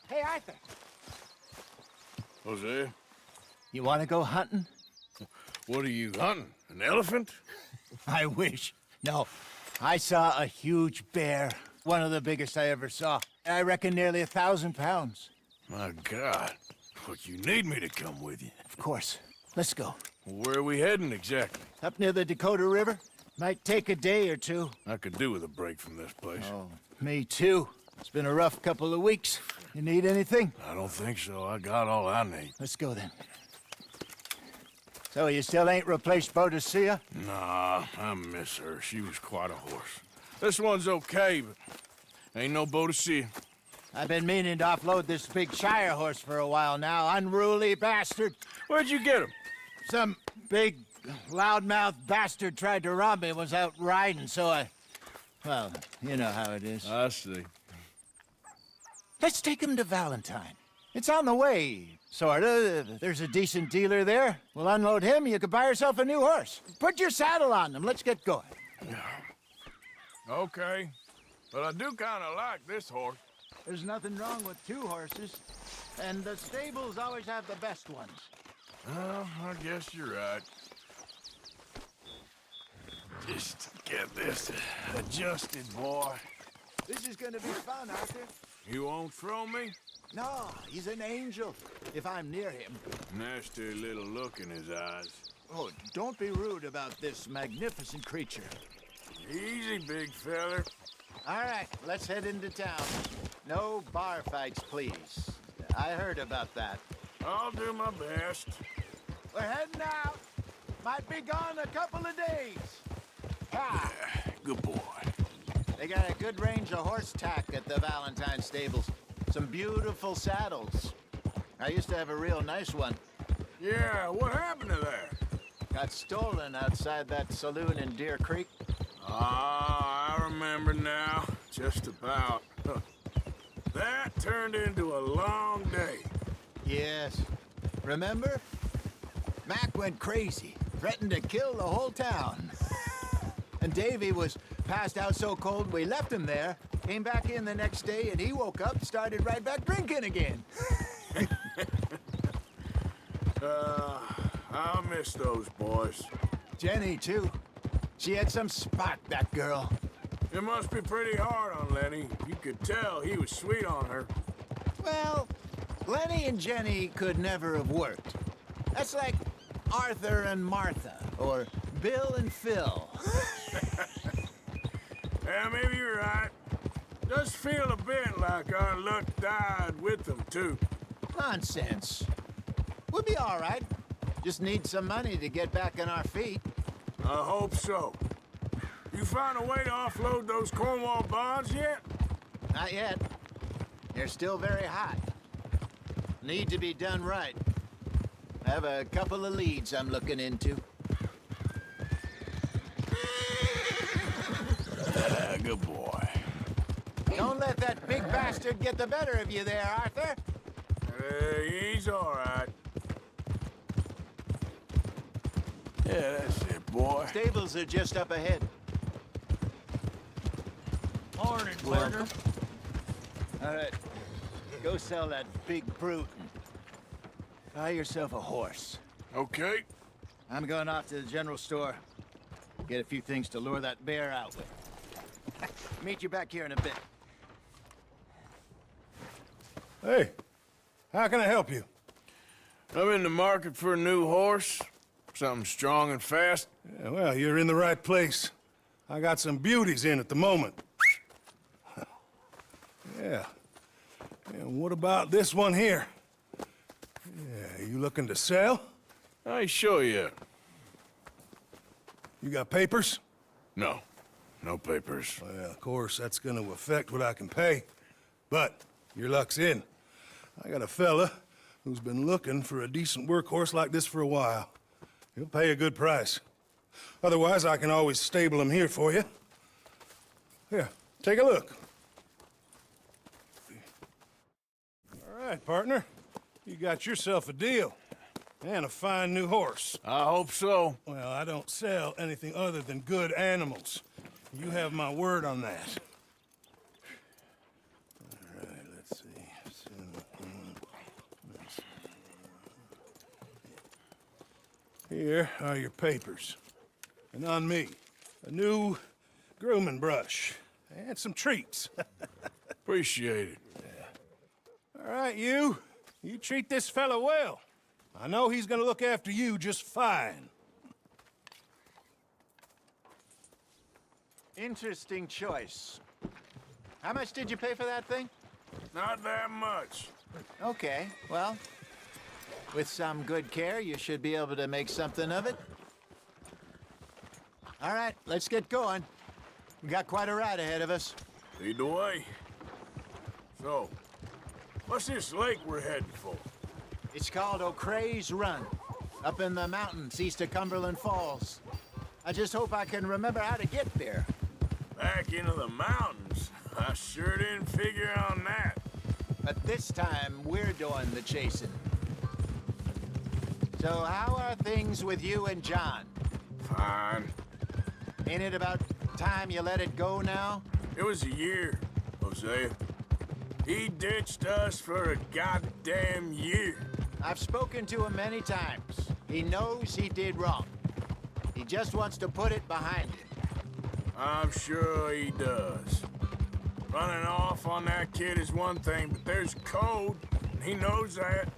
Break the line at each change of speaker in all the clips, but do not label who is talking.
Hey, Arthur.
Hosea,
You want to go hunting?
what are you hunting? An elephant?
I wish. No. I saw a huge bear. One of the biggest I ever saw. I reckon nearly 1,000 pounds.
My God. But you need me to come with you.
Of course. Let's go.
Where are we heading exactly?
Up near the Dakota River. Might take a day or two.
I could do with a break from this place.
Oh, me too. It's been a rough couple of weeks. You need anything?
I don't think so. I got all I need.
Let's go then. So you still ain't replaced Bodicea?
Nah, I miss her. She was quite a horse. This one's okay, but ain't no Bodicea.
I've been meaning to offload this big Shire horse for a while now. Unruly bastard.
Where'd you get him?
Some big, loudmouth bastard tried to rob me, was out riding, so I... Well, you know how it is.
I see.
Let's take him to Valentine. It's on the way, sorta. There's a decent dealer there. We'll unload him, you could buy yourself a new horse. Put your saddle on him, let's get going.
Okay. But I do kind of like this horse.
There's nothing wrong with two horses, and the stables always have the best ones.
Well, I guess you're right. Just get this adjusted, boy.
This is gonna be fun, Arthur.
You won't throw me?
No, he's an angel, if I'm near him.
Nasty little look in his eyes.
Oh, don't be rude about this magnificent creature.
Easy, big feller.
All right, let's head into town. No bar fights, please. I heard about that.
I'll do my best.
We're heading out. Might be gone a couple of days. Ha!
Good boy.
They got a good range of horse tack at the Valentine stables. Some beautiful saddles. I used to have a real nice one.
Yeah, what happened to there?
Got stolen outside that saloon in Deer Creek.
Ah, I remember now. Just about. That turned into a long day.
Yes. Remember? Mac went crazy, threatened to kill the whole town. And Davy was passed out so cold we left him there, came back in the next day, and he woke up, started right back drinking again.
I'll miss those boys.
Jenny, too. She had some spark, that girl.
It must be pretty hard on Lenny. You could tell he was sweet on her.
Well, Lenny and Jenny could never have worked. That's like Arthur and Martha, or Bill and Phil.
Yeah, maybe you're right. Does feel a bit like our luck died with them, too.
Nonsense. We'll be all right. Just need some money to get back on our feet.
I hope so. You find a way to offload those Cornwall bonds yet?
Not yet. They're still very hot. Need to be done right. I have a couple of leads I'm looking into.
Good boy.
Don't let that big bastard get the better of you there, Arthur.
He's all right. Yeah, that's it, boy.
Stables are just up ahead.
Morning,
Welcome. All right. Go sell that big brute and buy yourself a horse.
Okay.
I'm going off to the general store. Get a few things to lure that bear out with. Meet you back here in a bit.
Hey, how can I help you?
I'm in the market for a new horse. Something strong and fast.
Yeah, well, you're in the right place. I got some beauties in at the moment. Yeah. And what about this one here? Yeah, you looking to sell?
I ain't sure yet.
You got papers?
No. No papers.
Well, of course, that's gonna affect what I can pay. But your luck's in. I got a fella who's been looking for a decent workhorse like this for a while. He'll pay a good price. Otherwise, I can always stable him here for you. Here, take a look. All right, partner. You got yourself a deal. And a fine new horse.
I hope so.
Well, I don't sell anything other than good animals. You have my word on that. All right, let's see. Here are your papers. And on me, a new grooming brush and some treats.
Appreciate it.
All right, you. You treat this fella well. I know he's gonna look after you just fine.
Interesting choice. How much did you pay for that thing?
Not that much.
Okay, well, with some good care, you should be able to make something of it. All right, let's get going. We got quite a ride ahead of us.
Lead the way. So, what's this lake we're heading for?
It's called O'Creagh's Run, up in the mountains east of Cumberland Falls. I just hope I can remember how to get there.
Back into the mountains? I sure didn't figure on that.
But this time, we're doing the chasing. So how are things with you and John?
Fine.
Ain't it about time you let it go now?
It was a year, Hosea. He ditched us for a goddamn year.
I've spoken to him many times. He knows he did wrong. He just wants to put it behind him.
I'm sure he does. Running off on that kid is one thing, but there's code, and he knows that.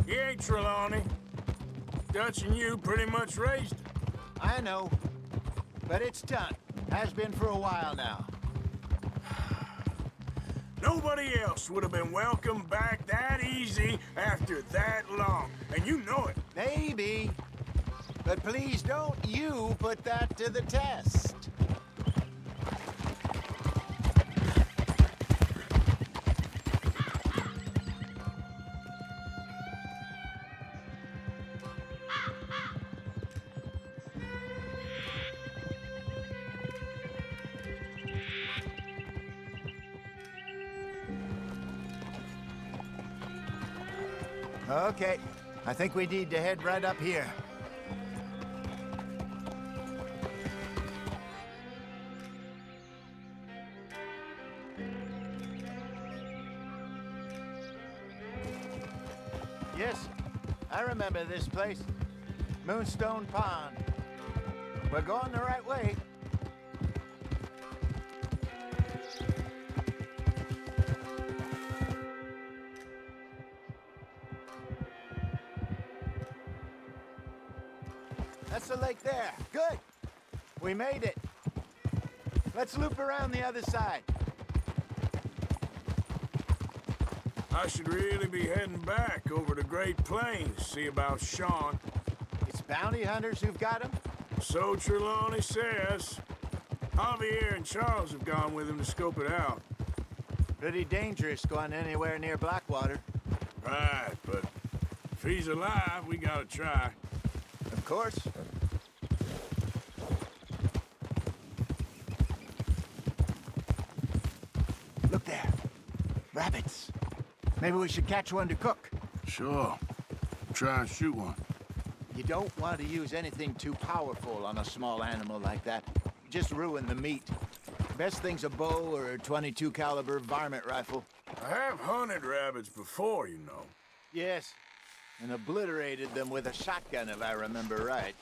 He ain't Trelawney. Dutch and you pretty much raised him.
I know, but it's done. Has been for a while now.
Nobody else would have been welcomed back that easy after that long, and you know it.
Maybe, but please don't you put that to the test. Okay, I think we need to head right up here. Yes, I remember this place. Moonstone Pond. We're going the right way. That's the lake there. Good. We made it. Let's loop around the other side.
I should really be heading back over the Great Plains, see about Sean.
It's bounty hunters who've got him?
So Trelawney says. Javier and Charles have gone with him to scope it out.
Pretty dangerous going anywhere near Blackwater.
Right, but if he's alive, we gotta try.
Of course. Look there. Rabbits. Maybe we should catch one to cook.
Sure. Try and shoot one.
You don't want to use anything too powerful on a small animal like that. Just ruin the meat. Best thing's a bow or a .22 caliber varmint rifle.
I have hunted rabbits before, you know.
Yes, and obliterated them with a shotgun if I remember right.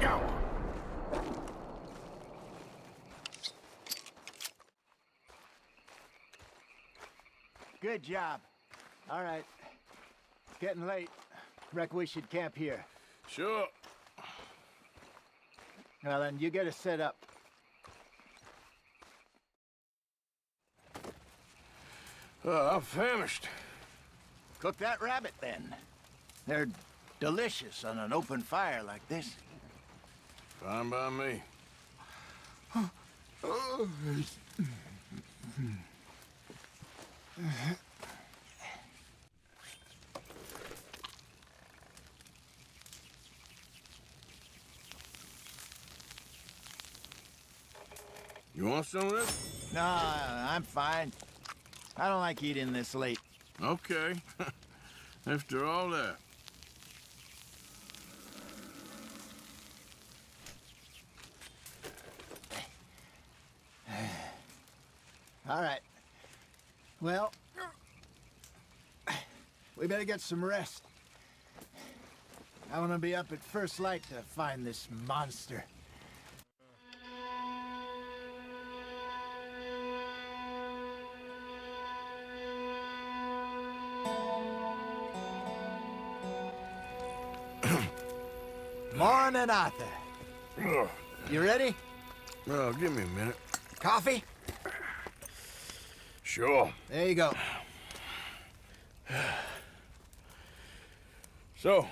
Go!
Good job. All right. It's getting late. Reckon we should camp here.
Sure.
Well, then you get us set up.
I'm famished.
Cook that rabbit, then. They're delicious on an open fire like this.
Fine by me. You want some of this?
No, I'm fine. I don't like eating this late.
Okay. After all that.
All right. Well, we better get some rest. I want to be up at first light to find this monster. Morning, Arthur. You ready?
Well, give me a minute.
Coffee?
Sure.
There you go.
So,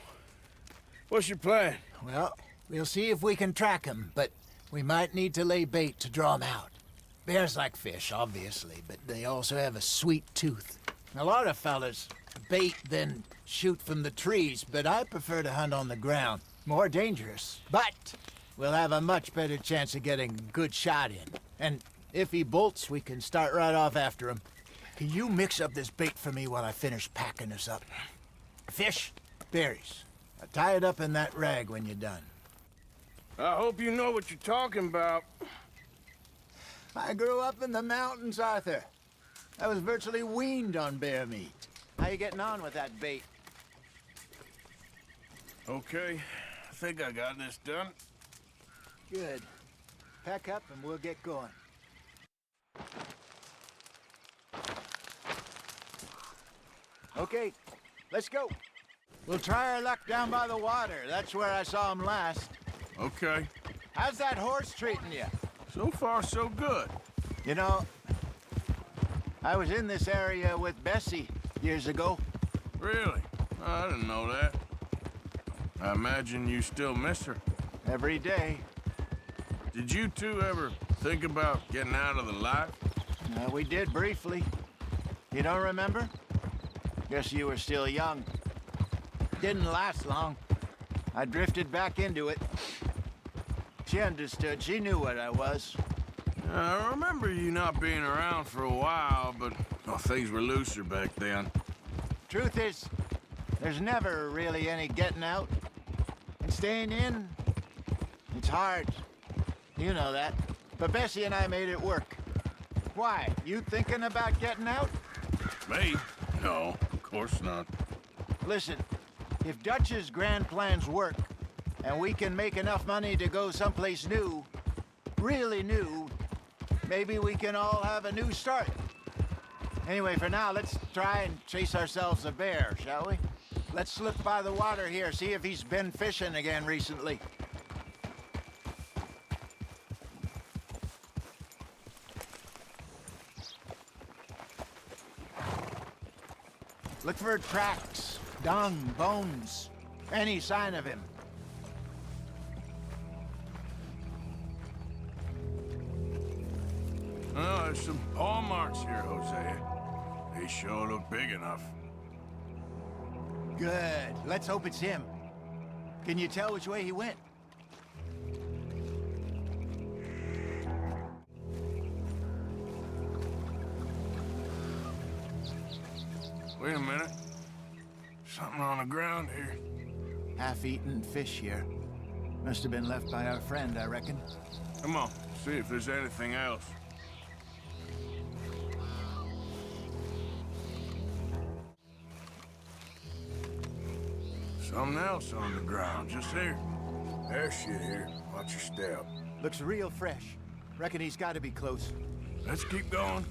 what's your plan?
Well, we'll see if we can track him, but we might need to lay bait to draw him out. Bears like fish, obviously, but they also have a sweet tooth. A lot of fellas bait, then shoot from the trees, but I prefer to hunt on the ground. More dangerous, but we'll have a much better chance of getting a good shot in. And if he bolts, we can start right off after him. Can you mix up this bait for me while I finish packing this up? Fish, berries. Now tie it up in that rag when you're done.
I hope you know what you're talking about.
I grew up in the mountains, Arthur. I was virtually weaned on bear meat. How you getting on with that bait?
Okay, I think I got this done.
Good. Pack up and we'll get going. Okay, let's go. We'll try our luck down by the water. That's where I saw him last.
Okay.
How's that horse treating you?
So far, so good.
You know, I was in this area with Bessie years ago.
Really? I didn't know that. I imagine you still miss her.
Every day.
Did you two ever think about getting out of the life?
We did briefly. You don't remember? Guess you were still young. Didn't last long. I drifted back into it. She understood. She knew what I was.
I remember you not being around for a while, but things were looser back then.
Truth is, there's never really any getting out. And staying in, it's hard. You know that. But Bessie and I made it work. Why? You thinking about getting out?
Me? No, of course not.
Listen, if Dutch's grand plans work, and we can make enough money to go someplace new, really new, maybe we can all have a new start. Anyway, for now, let's try and chase ourselves a bear, shall we? Let's slip by the water here, see if he's been fishing again recently. Look for tracks, dung, bones, any sign of him.
Oh, there's some paw marks here, Hosea. They sure look big enough.
Good. Let's hope it's him. Can you tell which way he went?
Wait a minute. Something on the ground here.
Half-eaten fish here. Must have been left by our friend, I reckon.
Come on, see if there's anything else. Something else on the ground, just here. There's shit here. Watch your step.
Looks real fresh. Reckon he's got to be close.
Let's keep going.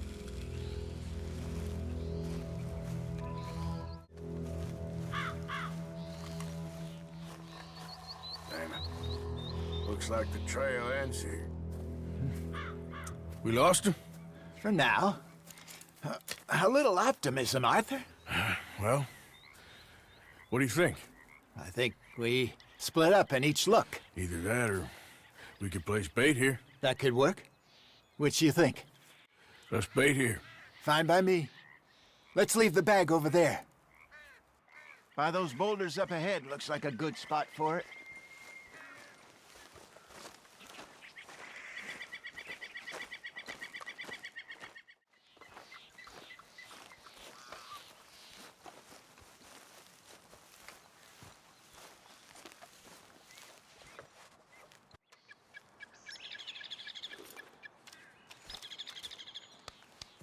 Damn it. Looks like the trail ends here. We lost him?
For now. A little optimism, Arthur.
Well, what do you think?
I think we split up and each look.
Either that or we could place bait here.
That could work. Which you think?
Let's bait here.
Fine by me. Let's leave the bag over there. By those boulders up ahead, looks like a good spot for it.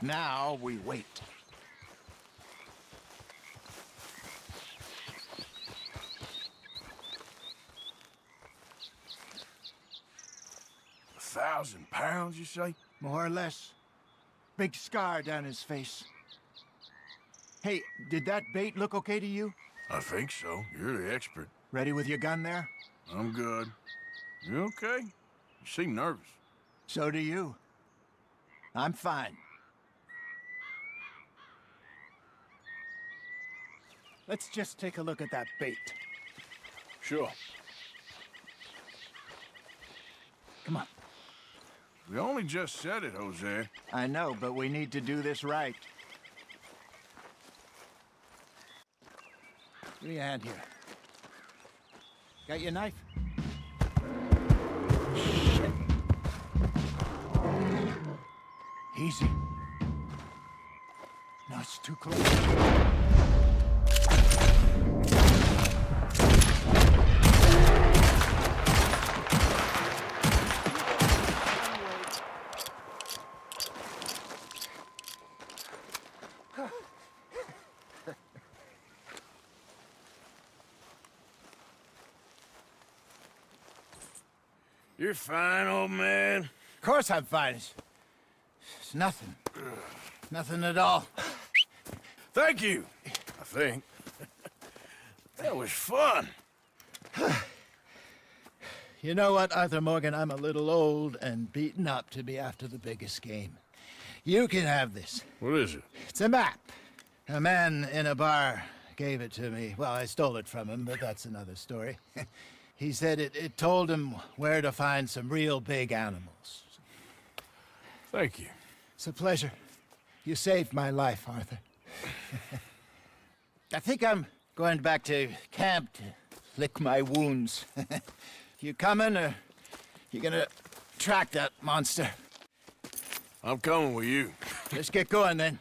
Now we wait.
£1,000, you say?
More or less. Big scar down his face. Hey, did that bait look okay to you?
I think so. You're the expert.
Ready with your gun there?
I'm good. You okay? You seem nervous.
So do you. I'm fine. Let's just take a look at that bait.
Sure.
Come on.
We only just said it, Hosea.
I know, but we need to do this right. Give me a hand here. Got your knife? Shit. Easy. No, it's too close.
You're fine, old man.
Of course I'm fine. It's nothing. Nothing at all.
Thank you, I think. That was fun.
You know what, Arthur Morgan? I'm a little old and beaten up to be after the biggest game. You can have this.
What is it?
It's a map. A man in a bar gave it to me. Well, I stole it from him, but that's another story. He said it told him where to find some real big animals.
Thank you.
It's a pleasure. You saved my life, Arthur. I think I'm going back to camp to lick my wounds. You coming, or you gonna track that monster?
I'm coming with you.
Let's get going, then.